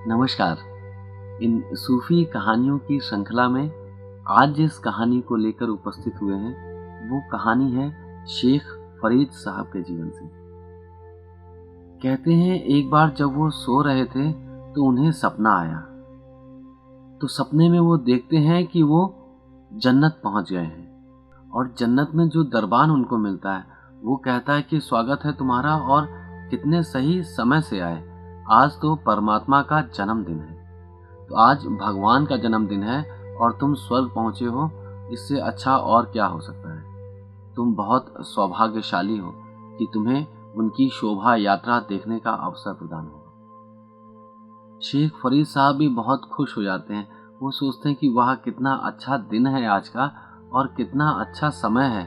नमस्कार। इन सूफी कहानियों की श्रृंखला में आज जिस कहानी को लेकर उपस्थित हुए हैं वो कहानी है शेख फरीद साहब के जीवन से। कहते हैं एक बार जब वो सो रहे थे तो उन्हें सपना आया। तो सपने में वो देखते हैं कि वो जन्नत पहुंच गए हैं और जन्नत में जो दरबान उनको मिलता है वो कहता है कि स्वागत है तुम्हारा और कितने सही समय से आए। आज तो परमात्मा का जन्मदिन है, तो आज भगवान का जन्मदिन है और तुम स्वर्ग पहुंचे हो, इससे अच्छा और क्या हो सकता है। तुम बहुत सौभाग्यशाली हो कि तुम्हें उनकी शोभा यात्रा देखने का अवसर प्रदान होगा। शेख फरीद साहब भी बहुत खुश हो जाते हैं। वो सोचते हैं कि वाह कितना अच्छा दिन है आज का और कितना अच्छा समय है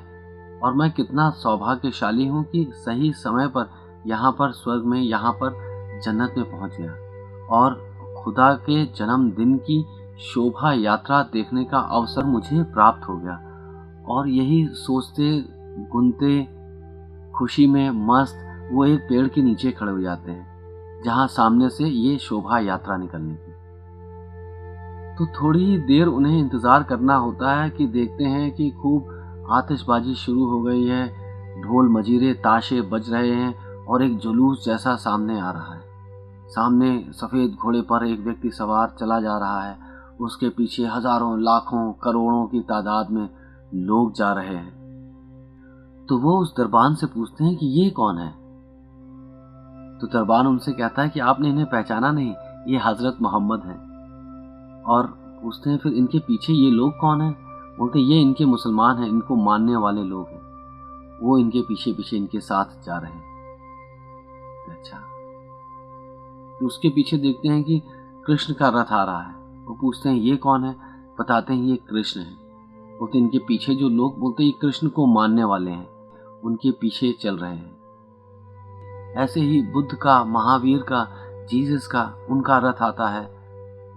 और मैं कितना सौभाग्यशाली हूँ कि सही समय पर यहाँ पर स्वर्ग में, यहाँ पर जन्नत में पहुंच गया और खुदा के जन्मदिन की शोभा यात्रा देखने का अवसर मुझे प्राप्त हो गया। और यही सोचते गुनते खुशी में मस्त वो एक पेड़ के नीचे खड़े हो जाते हैं जहां सामने से ये शोभा यात्रा निकलने की। तो थोड़ी ही देर उन्हें इंतजार करना होता है कि देखते हैं कि खूब आतिशबाजी शुरू हो गई है, ढोल मजीरे ताशे बज रहे हैं और एक जुलूस जैसा सामने आ रहा है। सामने सफेद घोड़े पर एक व्यक्ति सवार चला जा रहा है, उसके पीछे हजारों लाखों करोड़ों की तादाद में लोग जा रहे हैं। तो वो उस दरबान से पूछते हैं कि ये कौन है। तो दरबान उनसे कहता है कि आपने इन्हें पहचाना नहीं, ये हजरत मोहम्मद हैं। और पूछते हैं फिर इनके पीछे ये लोग कौन हैं। बोलते ये इनके मुसलमान हैं, इनको मानने वाले लोग हैं, वो इनके पीछे पीछे इनके साथ जा रहे हैं। अच्छा, तो उसके पीछे देखते हैं कि कृष्ण का रथ आ रहा है। वो पूछते हैं ये कौन है, बताते हैं ये कृष्ण है। बोलते इनके पीछे जो लोग, बोलते ये कृष्ण को मानने वाले हैं, उनके पीछे चल रहे हैं। ऐसे ही बुद्ध का, महावीर का, जीसस का, उनका रथ आता है,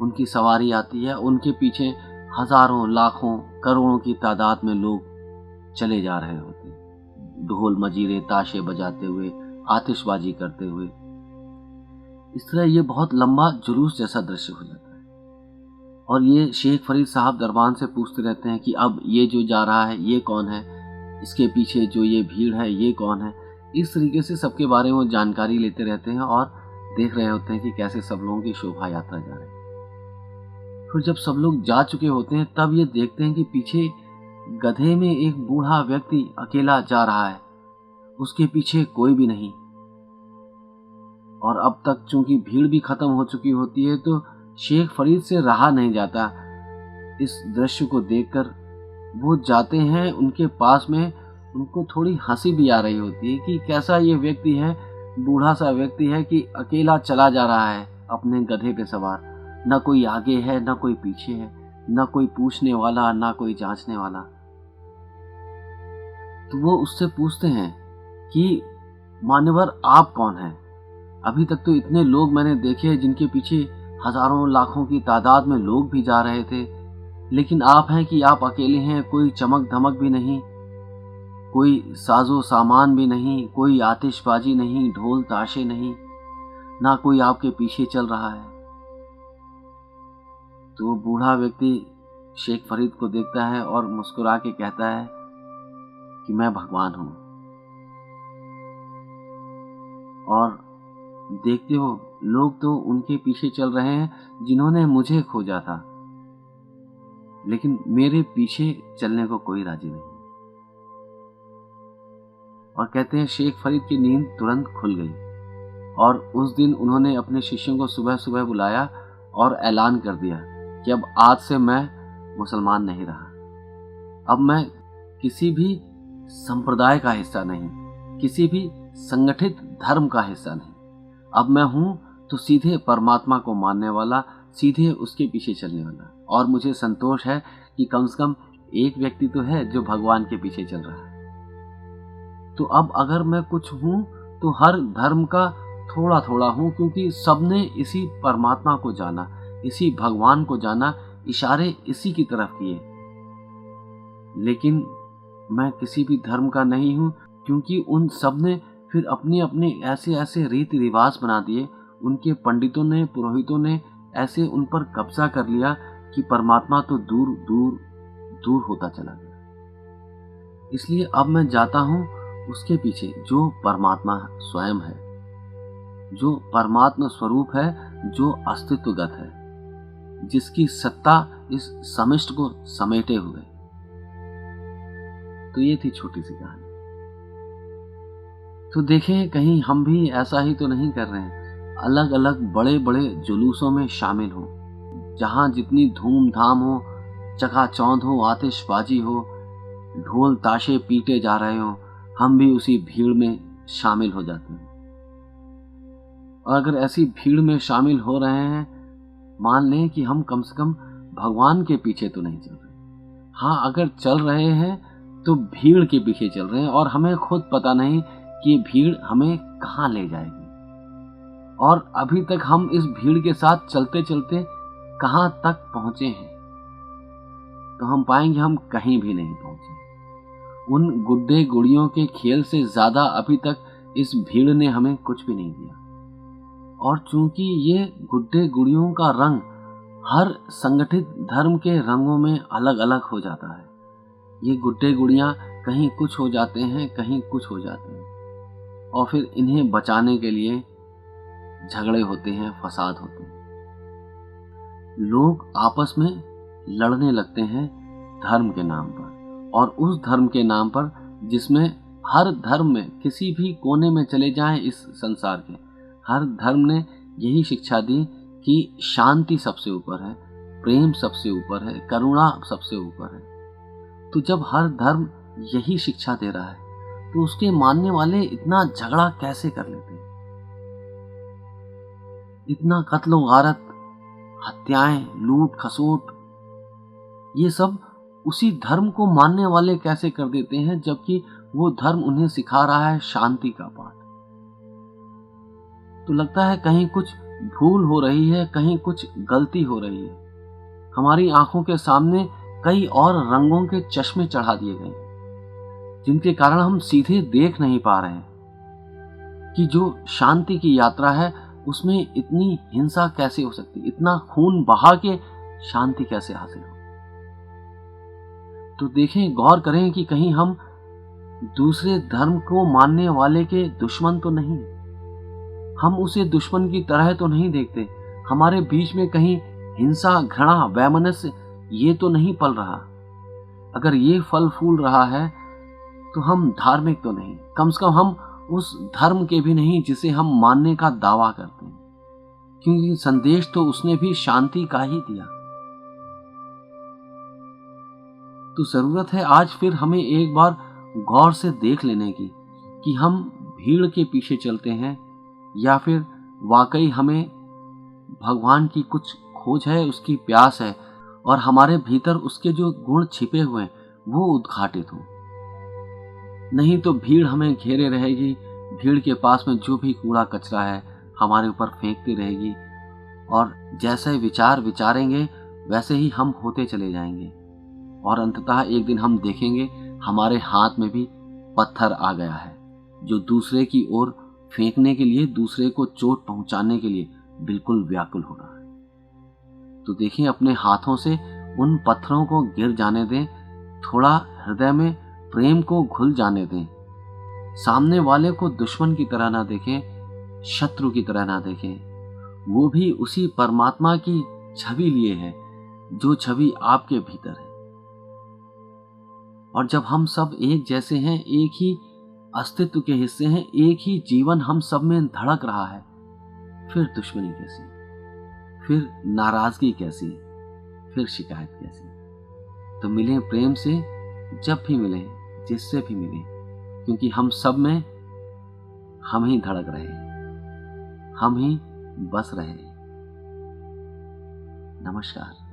उनकी सवारी आती है, उनके पीछे हजारों लाखों करोड़ों की तादाद में लोग चले जा रहे होते हैं, ढोल मजीरे ताशे बजाते हुए, आतिशबाजी करते हुए। इस तरह ये बहुत लंबा जुलूस जैसा दृश्य हो जाता है। और ये शेख फरीद साहब दरबान से पूछते रहते हैं कि अब ये जो जा रहा है ये कौन है, इसके पीछे जो ये भीड़ है ये कौन है। इस तरीके से सबके बारे में जानकारी लेते रहते हैं और देख रहे होते हैं कि कैसे सब लोगों की शोभा यात्रा जा रही है। फिर जब सब लोग जा चुके होते हैं तब ये देखते हैं कि पीछे गधे में एक बूढ़ा व्यक्ति अकेला जा रहा है, उसके पीछे कोई भी नहीं। और अब तक चूंकि भीड़ भी खत्म हो चुकी होती है तो शेख फरीद से रहा नहीं जाता। इस दृश्य को देखकर वो जाते हैं उनके पास में, उनको थोड़ी हंसी भी आ रही होती है कि कैसा ये व्यक्ति है, बूढ़ा सा व्यक्ति है कि अकेला चला जा रहा है अपने गधे पे सवार। न कोई आगे है न कोई पीछे है, न कोई पूछने वाला न कोई जांचने वाला। तो वो उससे पूछते हैं कि मान्यवर आप कौन हैं। अभी तक तो इतने लोग मैंने देखे जिनके पीछे हजारों लाखों की तादाद में लोग भी जा रहे थे, लेकिन आप हैं कि आप अकेले हैं, कोई चमक धमक भी नहीं, कोई साजो सामान भी नहीं, कोई आतिशबाजी नहीं, ढोल ताशे नहीं, ना कोई आपके पीछे चल रहा है। तो बूढ़ा व्यक्ति शेख फरीद को देखता है और मुस्कुरा के कहता है कि मैं भगवान हूं। और देखते हो लोग तो उनके पीछे चल रहे हैं जिन्होंने मुझे खोजा था, लेकिन मेरे पीछे चलने को कोई राजी नहीं। और कहते हैं शेख फरीद की नींद तुरंत खुल गई और उस दिन उन्होंने अपने शिष्यों को सुबह सुबह बुलाया और ऐलान कर दिया कि अब आज से मैं मुसलमान नहीं रहा। अब मैं किसी भी संप्रदाय का हिस्सा नहीं, किसी भी संगठित धर्म का हिस्सा नहीं। अब मैं हूं तो सीधे परमात्मा को मानने वाला, सीधे उसके पीछे चलने वाला। और मुझे संतोष है कि कम से कम एक व्यक्ति तो है जो भगवान के पीछे चल रहा है। तो अब अगर मैं कुछ हूं तो हर धर्म का थोड़ा थोड़ा हूं, क्योंकि सबने इसी परमात्मा को जाना, इसी भगवान को जाना, इशारे इसी की तरफ किए। लेकिन मैं किसी भी धर्म का नहीं हूं, क्योंकि उन सब ने फिर अपने अपने ऐसे ऐसे रीति रिवाज बना दिए। उनके पंडितों ने, पुरोहितों ने ऐसे उन पर कब्जा कर लिया कि परमात्मा तो दूर दूर दूर होता चला गया। इसलिए अब मैं जाता हूं उसके पीछे जो परमात्मा स्वयं है, जो परमात्मा स्वरूप है, जो अस्तित्वगत है, जिसकी सत्ता इस समिष्ट को समेटे हुए। तो ये थी छोटी सी कहानी। तो देखें कहीं हम भी ऐसा ही तो नहीं कर रहे हैं, अलग अलग बड़े बड़े जुलूसों में शामिल हो, जहां जितनी धूमधाम हो, चकाचौंध हो, आतिशबाजी हो, ढोल ताशे पीटे जा रहे हो, हम भी उसी भीड़ में शामिल हो जाते हैं। और अगर ऐसी भीड़ में शामिल हो रहे हैं, मान लें कि हम कम से कम भगवान के पीछे तो नहीं चल रहे। हाँ, अगर चल रहे हैं तो भीड़ के पीछे चल रहे हैं और हमें खुद पता नहीं कि ये भीड़ हमें कहाँ ले जाएगी। और अभी तक हम इस भीड़ के साथ चलते चलते कहाँ तक पहुंचे हैं, तो हम पाएंगे हम कहीं भी नहीं पहुंचे। उन गुड्डे गुड़ियों के खेल से ज्यादा अभी तक इस भीड़ ने हमें कुछ भी नहीं दिया। और चूंकि ये गुड्डे गुड़ियों का रंग हर संगठित धर्म के रंगों में अलग अलग हो जाता है, ये गुड्डे गुड़ियां कहीं कुछ हो जाते हैं, कहीं कुछ हो जाते हैं, और फिर इन्हें बचाने के लिए झगड़े होते हैं, फसाद होते हैं। लोग आपस में लड़ने लगते हैं धर्म के नाम पर, और उस धर्म के नाम पर जिसमें हर धर्म में किसी भी कोने में चले जाएं इस संसार के, हर धर्म ने यही शिक्षा दी कि शांति सबसे ऊपर है, प्रेम सबसे ऊपर है, करुणा सबसे ऊपर है। तो जब हर धर्म यही शिक्षा दे रहा है, तो उसके मानने वाले इतना झगड़ा कैसे कर लेते हैं? इतना कत्ल गारत, हत्याएं, लूट खसोट, ये सब उसी धर्म को मानने वाले कैसे कर देते हैं, जबकि वो धर्म उन्हें सिखा रहा है शांति का पाठ। तो लगता है कहीं कुछ भूल हो रही है, कहीं कुछ गलती हो रही है। हमारी आंखों के सामने कई और रंगों के चश्मे चढ़ा दिए गए, जिनके कारण हम सीधे देख नहीं पा रहे हैं कि जो शांति की यात्रा है उसमें इतनी हिंसा कैसे हो सकती, इतना खून बहा के शांति कैसे हासिल हो। तो देखें, गौर करें कि कहीं हम दूसरे धर्म को मानने वाले के दुश्मन तो नहीं, हम उसे दुश्मन की तरह तो नहीं देखते, हमारे बीच में कहीं हिंसा, घृणा, वैमनस्य ये तो नहीं पल रहा। अगर ये फल फूल रहा है तो हम धार्मिक तो नहीं, कम से कम हम उस धर्म के भी नहीं जिसे हम मानने का दावा करते हैं, क्योंकि संदेश तो उसने भी शांति का ही दिया। तो जरूरत है आज फिर हमें एक बार गौर से देख लेने की कि हम भीड़ के पीछे चलते हैं या फिर वाकई हमें भगवान की कुछ खोज है, उसकी प्यास है, और हमारे भीतर उसके जो गुण छिपे हुए हैं वो उद्घाटित हों। नहीं तो भीड़ हमें घेरे रहेगी, भीड़ के पास में जो भी कूड़ा कचरा है हमारे ऊपर फेंकती रहेगी, और जैसे विचार विचारेंगे वैसे ही हम होते चले जाएंगे, और अंततः एक दिन हम देखेंगे हमारे हाथ में भी पत्थर आ गया है, जो दूसरे की ओर फेंकने के लिए, दूसरे को चोट पहुंचाने के लिए बिल्कुल व्याकुल हो रहा है। तो देखें, अपने हाथों से उन पत्थरों को गिर जाने दें, थोड़ा हृदय में प्रेम को घुल जाने दें, सामने वाले को दुश्मन की तरह ना देखें, शत्रु की तरह ना देखें, वो भी उसी परमात्मा की छवि लिए है जो छवि आपके भीतर है। और जब हम सब एक जैसे हैं, एक ही अस्तित्व के हिस्से हैं, एक ही जीवन हम सब में धड़क रहा है, फिर दुश्मनी कैसी, फिर नाराजगी कैसी, फिर शिकायत कैसी? तो मिलें प्रेम से, जब भी मिलें, जिससे भी मिलें, क्योंकि हम सब में हम ही धड़क रहे हैं, हम ही बस रहे हैं। नमस्कार।